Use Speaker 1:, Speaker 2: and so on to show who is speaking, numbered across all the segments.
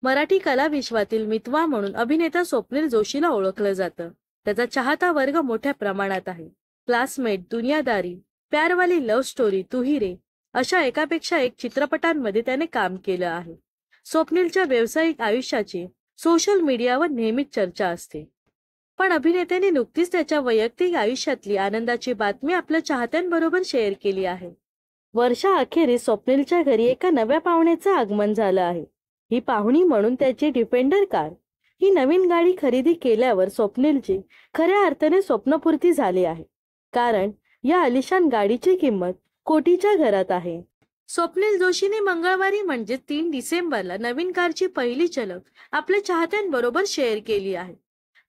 Speaker 1: मराठी कला विश्वातील मितवा म्हणून अभिनेता स्वप्नील जोशीला ओळखलं जातं. त्याचा चाहता वर्ग मोठ्या प्रमाणात आहे. क्लासमेट, दुनियादारी, प्यारवाली लव्ह स्टोरी, तू ही रे अशा एकापेक्षा एक चित्रपटांमध्ये त्याने काम केलं आहे. स्वप्नीलच्या व्यावसायिक आयुष्याची सोशल मीडियावर नेहमीच चर्चा असते. पण अभिनेत्याने नुकतीच त्याच्या वैयक्तिक आयुष्यातली आनंदाची बातमी आपल्या चाहत्यांबरोबर शेअर केली आहे. वर्षाअखेरीस स्वप्नीलच्या घरी एका नव्या पाहुण्याचं आगमन झालं आहे. ही पाहुणी म्हणून त्याची डिफेंडर कार ही नवीन गाडी खरेदी केल्यावर स्वप्नीलची खऱ्या अर्थाने स्वप्नपूर्ती झाली आहे. कारण या आलिशान गाडीची किंमत कोटीच्या घरात आहे. स्वप्नील जोशीने मंगळवारी म्हणजे 3 डिसेंबरला नवीन कारची पहिली झलक आपल्या चाहत्यांबरोबर शेअर केली आहे.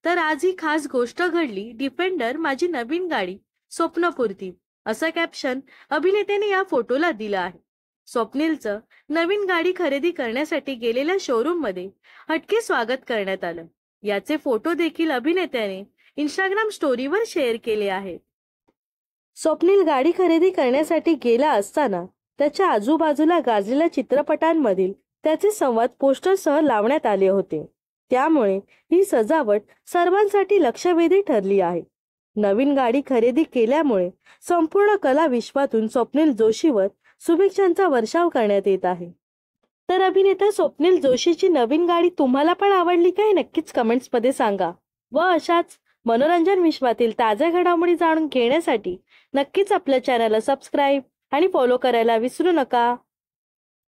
Speaker 1: तर आज ही खास गोष्ट घडली, डिफेंडर माझी नवीन गाडी स्वप्नपूर्ती असं कॅप्शन अभिनेत्याने या फोटोला दिलं आहे. स्वप्नीलचं नवीन गाडी खरेदी करण्यासाठी गेलेल्या शोरूम मध्ये हटके स्वागत करण्यात आलं. याचे फोटो देखील अभिनेत्याने इंस्टाग्राम स्टोरीवर शेअर केले आहेत. स्वप्नील गाडी खरेदी करण्यासाठी गेला असताना त्याच्या आजूबाजूला गाजलेल्या चित्रपटांमधील त्याचे संवाद पोस्टरसह लावण्यात आले होते. त्यामुळे ही सजावट सर्वांसाठी लक्षवेधी ठरली आहे. नवीन गाडी खरेदी केल्यामुळे संपूर्ण कला विश्वातून स्वप्नील जोशीवर शुभेच्छांचा वर्षाव करण्यात येत आहे. तर अभिनेता स्वप्नील जोशीची नवीन गाडी तुम्हाला पण आवडली काय? नक्कीच कमेंट्स मध्ये सांगा. व अशाच मनोरंजन विश्वातील ताज्या घडामोडी जाणून घेण्यासाठी नक्कीच आपल्या चॅनलला सबस्क्राईब आणि फॉलो करायला विसरू नका.